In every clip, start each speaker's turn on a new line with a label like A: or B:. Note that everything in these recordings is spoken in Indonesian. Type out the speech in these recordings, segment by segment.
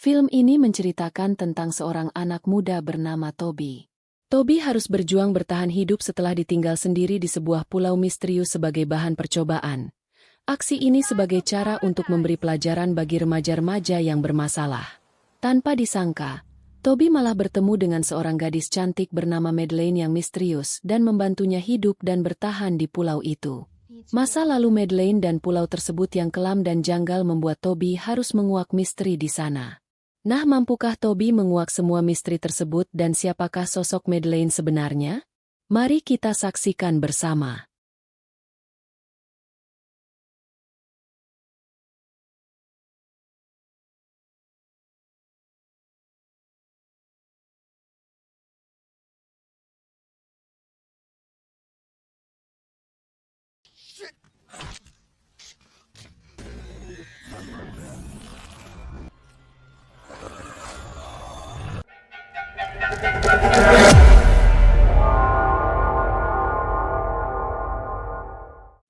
A: Film ini menceritakan tentang seorang anak muda bernama Toby. Toby harus berjuang bertahan hidup setelah ditinggal sendiri di sebuah pulau misterius sebagai bahan percobaan. Aksi ini sebagai cara untuk memberi pelajaran bagi remaja-remaja yang bermasalah. Tanpa disangka, Toby malah bertemu dengan seorang gadis cantik bernama Madeleine yang misterius dan membantunya hidup dan bertahan di pulau itu. Masa lalu Madeleine dan pulau tersebut yang kelam dan janggal membuat Toby harus menguak misteri di sana. Nah, mampukah Toby menguak semua misteri tersebut dan siapakah sosok Madeleine sebenarnya? Mari kita saksikan bersama.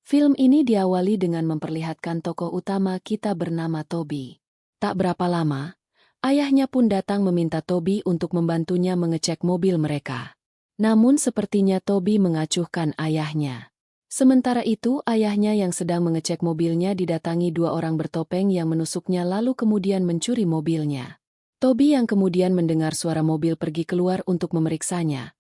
A: Film ini diawali dengan memperlihatkan tokoh utama kita bernama Toby. Tak berapa lama, ayahnya pun datang meminta Toby untuk membantunya mengecek mobil mereka. Namun sepertinya Toby mengacuhkan ayahnya. Sementara itu ayahnya yang sedang mengecek mobilnya didatangi dua orang bertopeng yang menusuknya lalu kemudian mencuri mobilnya. Toby yang kemudian mendengar suara mobil pergi keluar untuk memeriksanya.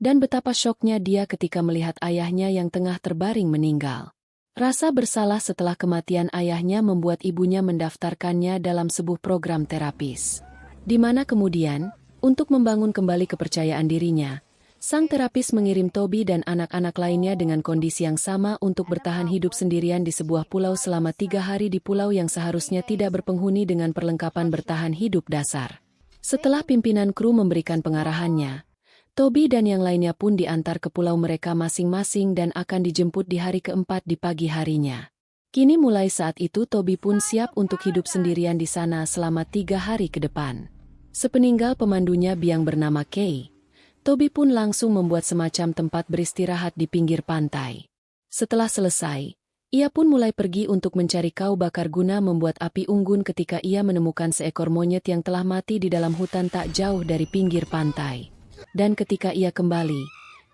A: Dan betapa syoknya dia ketika melihat ayahnya yang tengah terbaring meninggal. Rasa bersalah setelah kematian ayahnya membuat ibunya mendaftarkannya dalam sebuah program terapis. Di mana kemudian, untuk membangun kembali kepercayaan dirinya, sang terapis mengirim Toby dan anak-anak lainnya dengan kondisi yang sama untuk bertahan hidup sendirian di sebuah pulau selama 3 hari di pulau yang seharusnya tidak berpenghuni dengan perlengkapan bertahan hidup dasar. Setelah pimpinan kru memberikan pengarahannya, Toby dan yang lainnya pun diantar ke pulau mereka masing-masing dan akan dijemput di hari keempat di pagi harinya. Kini mulai saat itu Toby pun siap untuk hidup sendirian di sana selama 3 hari ke depan. Sepeninggal pemandunya biang bernama Kay, Toby pun langsung membuat semacam tempat beristirahat di pinggir pantai. Setelah selesai, ia pun mulai pergi untuk mencari kayu bakar guna membuat api unggun ketika ia menemukan seekor monyet yang telah mati di dalam hutan tak jauh dari pinggir pantai. Dan ketika ia kembali,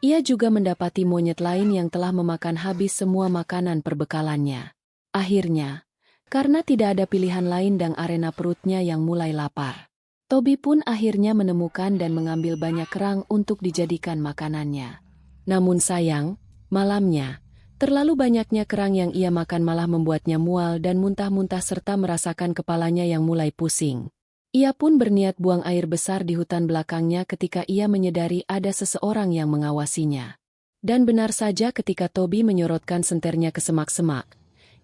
A: ia juga mendapati monyet lain yang telah memakan habis semua makanan perbekalannya. Akhirnya, karena tidak ada pilihan lain dan arena perutnya yang mulai lapar, Toby pun akhirnya menemukan dan mengambil banyak kerang untuk dijadikan makanannya. Namun sayang, malamnya, terlalu banyaknya kerang yang ia makan malah membuatnya mual dan muntah-muntah serta merasakan kepalanya yang mulai pusing. Ia pun berniat buang air besar di hutan belakangnya ketika ia menyadari ada seseorang yang mengawasinya. Dan benar saja ketika Toby menyorotkan senternya ke semak-semak,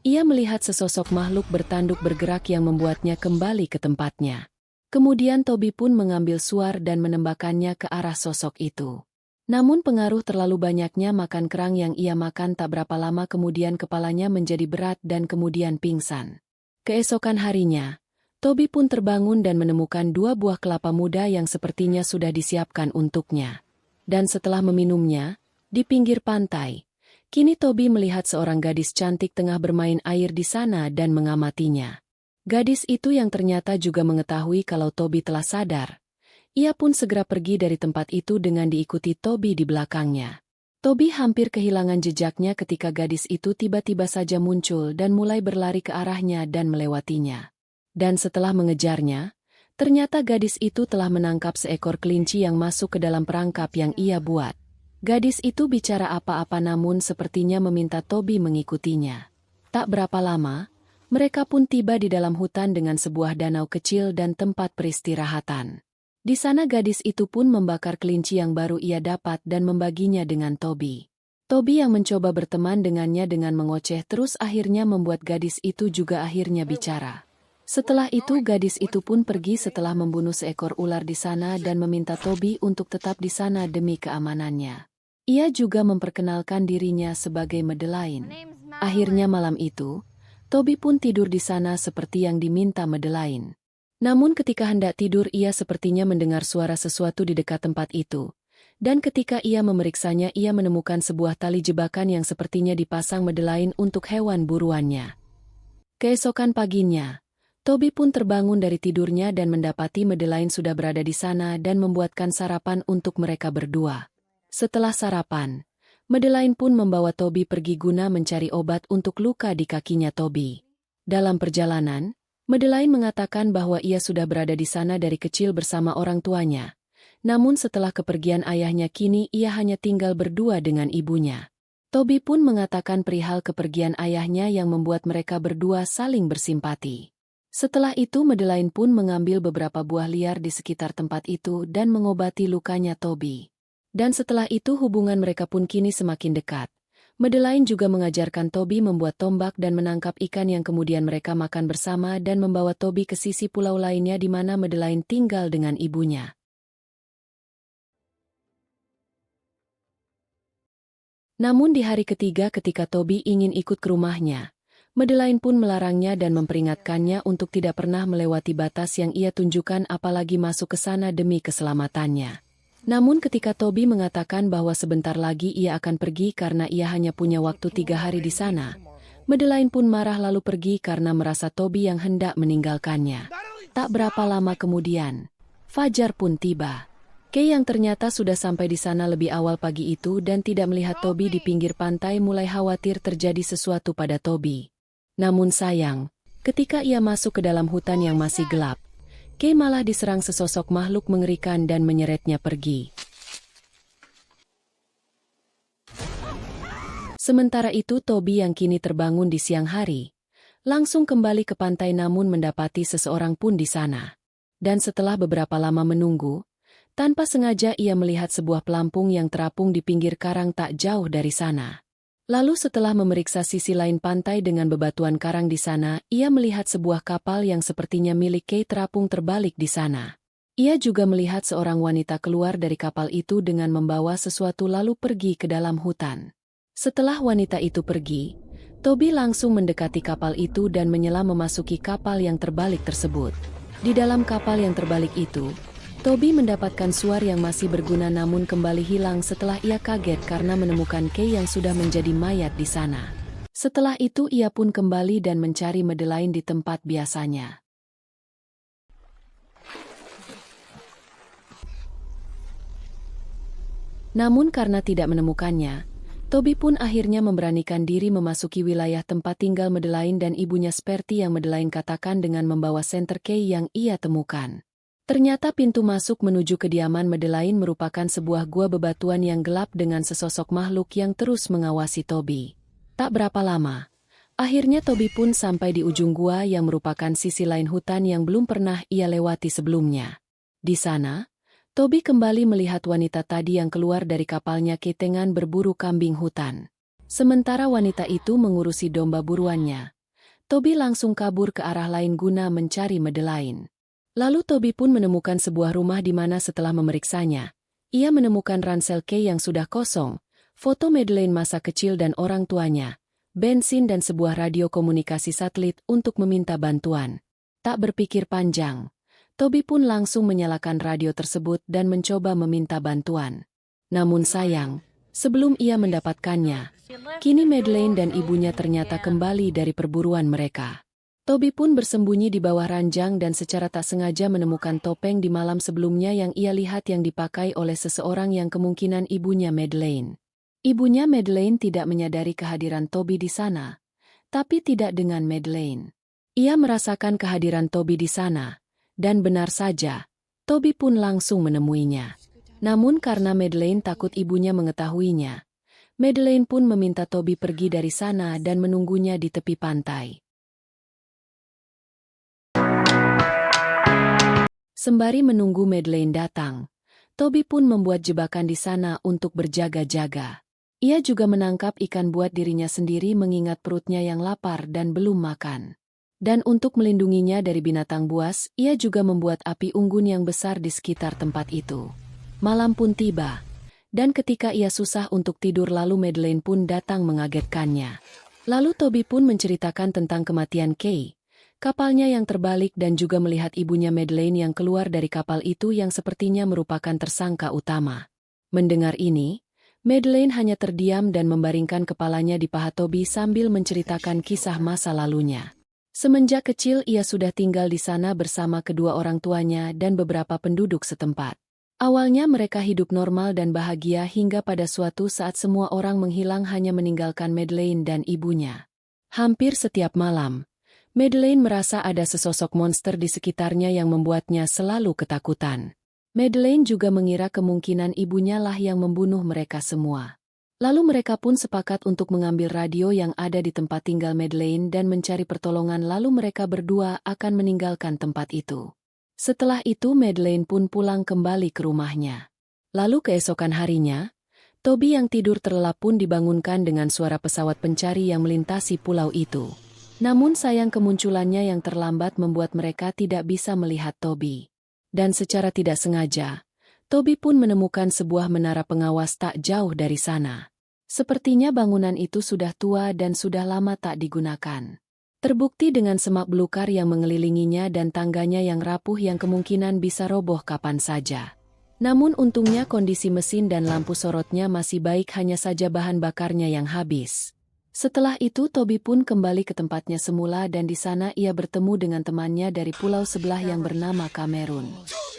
A: ia melihat sesosok makhluk bertanduk bergerak yang membuatnya kembali ke tempatnya. Kemudian Toby pun mengambil suar dan menembakkannya ke arah sosok itu. Namun pengaruh terlalu banyaknya makan kerang yang ia makan tak berapa lama kemudian kepalanya menjadi berat dan kemudian pingsan. Keesokan harinya, Toby pun terbangun dan menemukan 2 buah kelapa muda yang sepertinya sudah disiapkan untuknya. Dan setelah meminumnya, di pinggir pantai, kini Toby melihat seorang gadis cantik tengah bermain air di sana dan mengamatinya. Gadis itu yang ternyata juga mengetahui kalau Toby telah sadar. Ia pun segera pergi dari tempat itu dengan diikuti Toby di belakangnya. Toby hampir kehilangan jejaknya ketika gadis itu tiba-tiba saja muncul dan mulai berlari ke arahnya dan melewatinya. Dan setelah mengejarnya, ternyata gadis itu telah menangkap seekor kelinci yang masuk ke dalam perangkap yang ia buat. Gadis itu bicara apa-apa namun sepertinya meminta Toby mengikutinya. Tak berapa lama, mereka pun tiba di dalam hutan dengan sebuah danau kecil dan tempat peristirahatan. Di sana gadis itu pun membakar kelinci yang baru ia dapat dan membaginya dengan Toby. Toby yang mencoba berteman dengannya dengan mengoceh terus akhirnya membuat gadis itu juga akhirnya bicara. Setelah itu gadis itu pun pergi setelah membunuh seekor ular di sana dan meminta Toby untuk tetap di sana demi keamanannya. Ia juga memperkenalkan dirinya sebagai Madeleine. Akhirnya malam itu, Toby pun tidur di sana seperti yang diminta Madeleine. Namun ketika hendak tidur ia sepertinya mendengar suara sesuatu di dekat tempat itu. Dan ketika ia memeriksanya ia menemukan sebuah tali jebakan yang sepertinya dipasang Madeleine untuk hewan buruannya. Keesokan paginya, Toby pun terbangun dari tidurnya dan mendapati Madeline sudah berada di sana dan membuatkan sarapan untuk mereka berdua. Setelah sarapan, Madeline pun membawa Toby pergi guna mencari obat untuk luka di kakinya Toby. Dalam perjalanan, Madeline mengatakan bahwa ia sudah berada di sana dari kecil bersama orang tuanya. Namun setelah kepergian ayahnya kini ia hanya tinggal berdua dengan ibunya. Toby pun mengatakan perihal kepergian ayahnya yang membuat mereka berdua saling bersimpati. Setelah itu Madeline pun mengambil beberapa buah liar di sekitar tempat itu dan mengobati lukanya Toby. Dan setelah itu hubungan mereka pun kini semakin dekat. Madeline juga mengajarkan Toby membuat tombak dan menangkap ikan yang kemudian mereka makan bersama dan membawa Toby ke sisi pulau lainnya di mana Madeline tinggal dengan ibunya. Namun di hari ketiga ketika Toby ingin ikut ke rumahnya, Madeline pun melarangnya dan memperingatkannya untuk tidak pernah melewati batas yang ia tunjukkan apalagi masuk ke sana demi keselamatannya. Namun ketika Toby mengatakan bahwa sebentar lagi ia akan pergi karena ia hanya punya waktu 3 hari di sana, Madeline pun marah lalu pergi karena merasa Toby yang hendak meninggalkannya. Tak berapa lama kemudian, fajar pun tiba. Kay yang ternyata sudah sampai di sana lebih awal pagi itu dan tidak melihat Toby di pinggir pantai mulai khawatir terjadi sesuatu pada Toby. Namun sayang, ketika ia masuk ke dalam hutan yang masih gelap, Kay malah diserang sesosok makhluk mengerikan dan menyeretnya pergi. Sementara itu Toby yang kini terbangun di siang hari, langsung kembali ke pantai namun mendapati seseorang pun di sana. Dan setelah beberapa lama menunggu, tanpa sengaja ia melihat sebuah pelampung yang terapung di pinggir karang tak jauh dari sana. Lalu setelah memeriksa sisi lain pantai dengan bebatuan karang di sana, ia melihat sebuah kapal yang sepertinya milik Kay terapung terbalik di sana. Ia juga melihat seorang wanita keluar dari kapal itu dengan membawa sesuatu lalu pergi ke dalam hutan. Setelah wanita itu pergi, Toby langsung mendekati kapal itu dan menyelam memasuki kapal yang terbalik tersebut. Di dalam kapal yang terbalik itu, Toby mendapatkan suar yang masih berguna namun kembali hilang setelah ia kaget karena menemukan Kay yang sudah menjadi mayat di sana. Setelah itu ia pun kembali dan mencari Madeline di tempat biasanya. Namun karena tidak menemukannya, Toby pun akhirnya memberanikan diri memasuki wilayah tempat tinggal Madeline dan ibunya seperti yang Madeline katakan dengan membawa senter Kay yang ia temukan. Ternyata pintu masuk menuju kediaman Madeline merupakan sebuah gua bebatuan yang gelap dengan sesosok makhluk yang terus mengawasi Toby. Tak berapa lama, akhirnya Toby pun sampai di ujung gua yang merupakan sisi lain hutan yang belum pernah ia lewati sebelumnya. Di sana, Toby kembali melihat wanita tadi yang keluar dari kapalnya ketengan berburu kambing hutan. Sementara wanita itu mengurusi domba buruannya, Toby langsung kabur ke arah lain guna mencari Madeline. Lalu Toby pun menemukan sebuah rumah di mana setelah memeriksanya, ia menemukan ransel Kay yang sudah kosong, foto Madeline masa kecil dan orang tuanya, bensin dan sebuah radio komunikasi satelit untuk meminta bantuan. Tak berpikir panjang, Toby pun langsung menyalakan radio tersebut dan mencoba meminta bantuan. Namun sayang, sebelum ia mendapatkannya, kini Madeline dan ibunya ternyata kembali dari perburuan mereka. Toby pun bersembunyi di bawah ranjang dan secara tak sengaja menemukan topeng di malam sebelumnya yang ia lihat yang dipakai oleh seseorang yang kemungkinan ibunya Madeline. Ibunya Madeline tidak menyadari kehadiran Toby di sana, tapi tidak dengan Madeline. Ia merasakan kehadiran Toby di sana, dan benar saja, Toby pun langsung menemuinya. Namun karena Madeline takut ibunya mengetahuinya, Madeline pun meminta Toby pergi dari sana dan menunggunya di tepi pantai. Sembari menunggu Madeline datang, Toby pun membuat jebakan di sana untuk berjaga-jaga. Ia juga menangkap ikan buat dirinya sendiri mengingat perutnya yang lapar dan belum makan. Dan untuk melindunginya dari binatang buas, ia juga membuat api unggun yang besar di sekitar tempat itu. Malam pun tiba, dan ketika ia susah untuk tidur lalu Madeline pun datang mengagetkannya. Lalu Toby pun menceritakan tentang kematian Kay, kapalnya yang terbalik dan juga melihat ibunya Madeline yang keluar dari kapal itu yang sepertinya merupakan tersangka utama. Mendengar ini, Madeline hanya terdiam dan membaringkan kepalanya di paha Toby sambil menceritakan kisah masa lalunya. Semenjak kecil ia sudah tinggal di sana bersama kedua orang tuanya dan beberapa penduduk setempat. Awalnya mereka hidup normal dan bahagia hingga pada suatu saat semua orang menghilang hanya meninggalkan Madeleine dan ibunya. Hampir setiap malam, Madeleine merasa ada sesosok monster di sekitarnya yang membuatnya selalu ketakutan. Madeleine juga mengira kemungkinan ibunya lah yang membunuh mereka semua. Lalu mereka pun sepakat untuk mengambil radio yang ada di tempat tinggal Madeleine dan mencari pertolongan, lalu mereka berdua akan meninggalkan tempat itu. Setelah itu Madeleine pun pulang kembali ke rumahnya. Lalu keesokan harinya, Toby yang tidur terlelap pun dibangunkan dengan suara pesawat pencari yang melintasi pulau itu. Namun sayang kemunculannya yang terlambat membuat mereka tidak bisa melihat Toby. Dan secara tidak sengaja, Toby pun menemukan sebuah menara pengawas tak jauh dari sana. Sepertinya bangunan itu sudah tua dan sudah lama tak digunakan. Terbukti dengan semak belukar yang mengelilinginya dan tangganya yang rapuh yang kemungkinan bisa roboh kapan saja. Namun untungnya kondisi mesin dan lampu sorotnya masih baik, hanya saja bahan bakarnya yang habis. Setelah itu Toby pun kembali ke tempatnya semula dan di sana ia bertemu dengan temannya dari pulau sebelah yang bernama Cameron.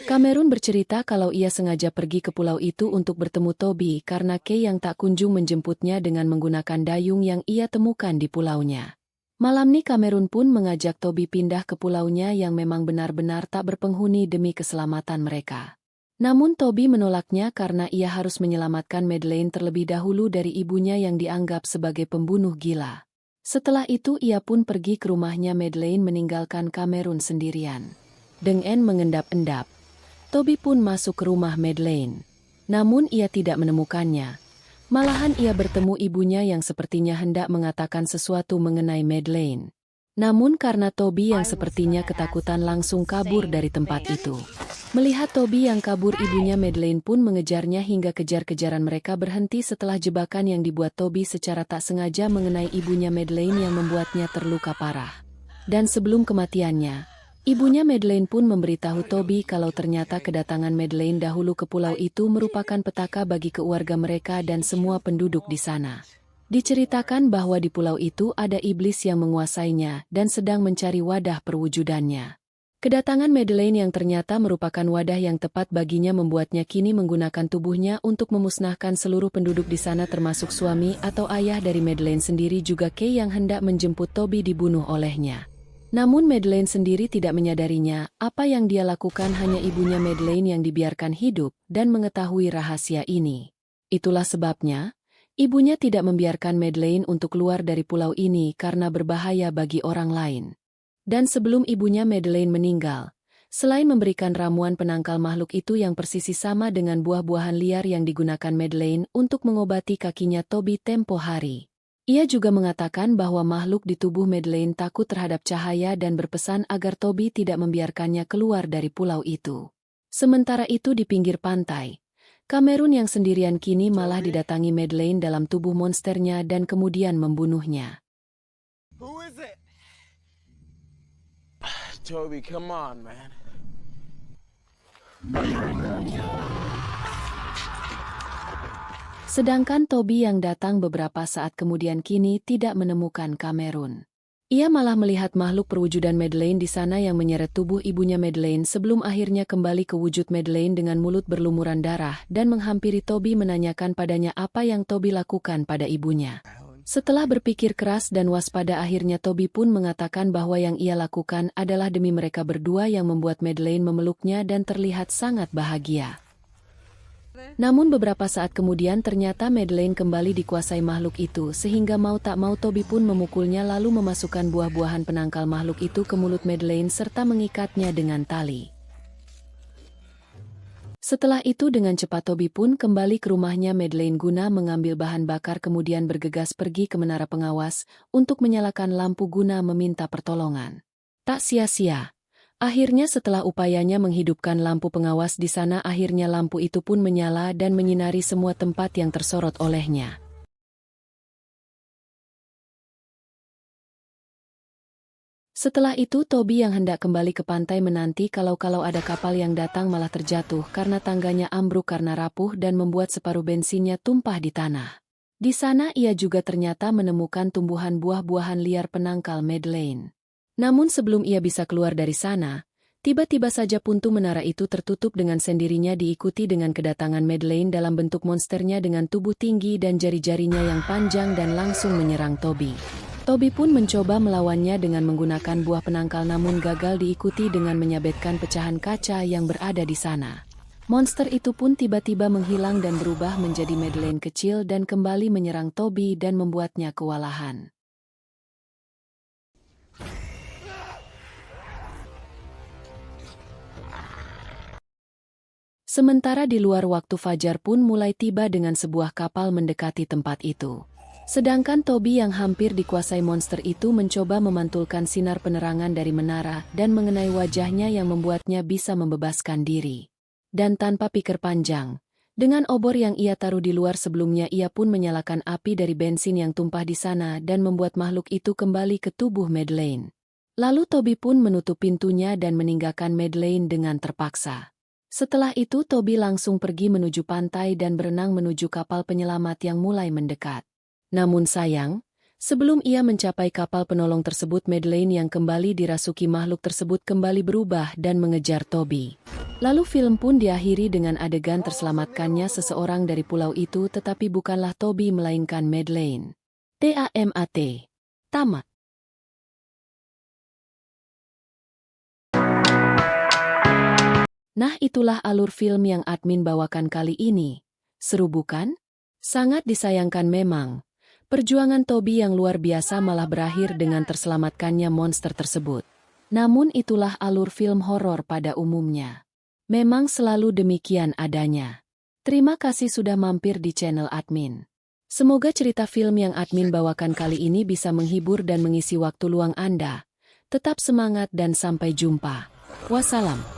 A: Cameron bercerita kalau ia sengaja pergi ke pulau itu untuk bertemu Toby karena Kay yang tak kunjung menjemputnya dengan menggunakan dayung yang ia temukan di pulaunya. Malam ini Cameron pun mengajak Toby pindah ke pulaunya yang memang benar-benar tak berpenghuni demi keselamatan mereka. Namun Toby menolaknya karena ia harus menyelamatkan Madeleine terlebih dahulu dari ibunya yang dianggap sebagai pembunuh gila. Setelah itu ia pun pergi ke rumahnya Madeleine meninggalkan Cameron sendirian. Dengan mengendap-endap, Toby pun masuk ke rumah Madeleine. Namun ia tidak menemukannya. Malahan ia bertemu ibunya yang sepertinya hendak mengatakan sesuatu mengenai Madeleine. Namun karena Toby yang sepertinya ketakutan langsung kabur dari tempat itu. Melihat Toby yang kabur, ibunya Madeleine pun mengejarnya hingga kejar-kejaran mereka berhenti setelah jebakan yang dibuat Toby secara tak sengaja mengenai ibunya Madeleine yang membuatnya terluka parah. Dan sebelum kematiannya, ibunya Madeleine pun memberitahu Toby kalau ternyata kedatangan Madeleine dahulu ke pulau itu merupakan petaka bagi keluarga mereka dan semua penduduk di sana. Diceritakan bahwa di pulau itu ada iblis yang menguasainya dan sedang mencari wadah perwujudannya. Kedatangan Madeleine yang ternyata merupakan wadah yang tepat baginya membuatnya kini menggunakan tubuhnya untuk memusnahkan seluruh penduduk di sana termasuk suami atau ayah dari Madeleine sendiri juga Kay yang hendak menjemput Toby dibunuh olehnya. Namun Madeleine sendiri tidak menyadarinya, apa yang dia lakukan hanya ibunya Madeleine yang dibiarkan hidup dan mengetahui rahasia ini. Itulah sebabnya, ibunya tidak membiarkan Madeleine untuk keluar dari pulau ini karena berbahaya bagi orang lain. Dan sebelum ibunya Madeleine meninggal, selain memberikan ramuan penangkal makhluk itu yang persisi sama dengan buah-buahan liar yang digunakan Madeleine untuk mengobati kakinya Toby tempo hari, ia juga mengatakan bahwa makhluk di tubuh Madeleine takut terhadap cahaya dan berpesan agar Toby tidak membiarkannya keluar dari pulau itu. Sementara itu di pinggir pantai, Cameron yang sendirian kini malah didatangi Madeleine dalam tubuh monsternya dan kemudian membunuhnya.
B: Who is it? Toby, come on, man.
A: Sedangkan Toby yang datang beberapa saat kemudian kini tidak menemukan Cameron. Ia malah melihat makhluk perwujudan Madeleine di sana yang menyeret tubuh ibunya Madeleine sebelum akhirnya kembali ke wujud Madeleine dengan mulut berlumuran darah dan menghampiri Toby menanyakan padanya apa yang Toby lakukan pada ibunya. Setelah berpikir keras dan waspada akhirnya Toby pun mengatakan bahwa yang ia lakukan adalah demi mereka berdua yang membuat Madeleine memeluknya dan terlihat sangat bahagia. Namun beberapa saat kemudian ternyata Madeleine kembali dikuasai makhluk itu sehingga mau tak mau Toby pun memukulnya lalu memasukkan buah-buahan penangkal makhluk itu ke mulut Madeleine serta mengikatnya dengan tali. Setelah itu dengan cepat Toby pun kembali ke rumahnya Madeleine guna mengambil bahan bakar kemudian bergegas pergi ke menara pengawas untuk menyalakan lampu guna meminta pertolongan. Tak sia-sia. Akhirnya setelah upayanya menghidupkan lampu pengawas di sana akhirnya lampu itu pun menyala dan menyinari semua tempat yang tersorot olehnya. Setelah itu Toby yang hendak kembali ke pantai menanti kalau ada kapal yang datang malah terjatuh karena tangganya ambruk karena rapuh dan membuat separuh bensinnya tumpah di tanah. Di sana ia juga ternyata menemukan tumbuhan buah-buahan liar penangkal Madeleine. Namun sebelum ia bisa keluar dari sana, tiba-tiba saja pintu menara itu tertutup dengan sendirinya diikuti dengan kedatangan Madeleine dalam bentuk monsternya dengan tubuh tinggi dan jari-jarinya yang panjang dan langsung menyerang Toby. Toby pun mencoba melawannya dengan menggunakan buah penangkal namun gagal diikuti dengan menyabetkan pecahan kaca yang berada di sana. Monster itu pun tiba-tiba menghilang dan berubah menjadi Madeleine kecil dan kembali menyerang Toby dan membuatnya kewalahan. Sementara di luar waktu fajar pun mulai tiba dengan sebuah kapal mendekati tempat itu. Sedangkan Toby yang hampir dikuasai monster itu mencoba memantulkan sinar penerangan dari menara dan mengenai wajahnya yang membuatnya bisa membebaskan diri. Dan tanpa pikir panjang, dengan obor yang ia taruh di luar sebelumnya ia pun menyalakan api dari bensin yang tumpah di sana dan membuat makhluk itu kembali ke tubuh Madeleine. Lalu Toby pun menutup pintunya dan meninggalkan Madeleine dengan terpaksa. Setelah itu Toby langsung pergi menuju pantai dan berenang menuju kapal penyelamat yang mulai mendekat. Namun sayang, sebelum ia mencapai kapal penolong tersebut Madeleine yang kembali dirasuki makhluk tersebut kembali berubah dan mengejar Toby. Lalu film pun diakhiri dengan adegan terselamatkannya seseorang dari pulau itu tetapi bukanlah Toby melainkan Madeleine. Tamat. Tamat. Nah itulah alur film yang admin bawakan kali ini. Seru bukan? Sangat disayangkan memang. Perjuangan Toby yang luar biasa malah berakhir dengan terselamatkannya monster tersebut. Namun itulah alur film horor pada umumnya. Memang selalu demikian adanya. Terima kasih sudah mampir di channel admin. Semoga cerita film yang admin bawakan kali ini bisa menghibur dan mengisi waktu luang Anda. Tetap semangat dan sampai jumpa. Wassalam.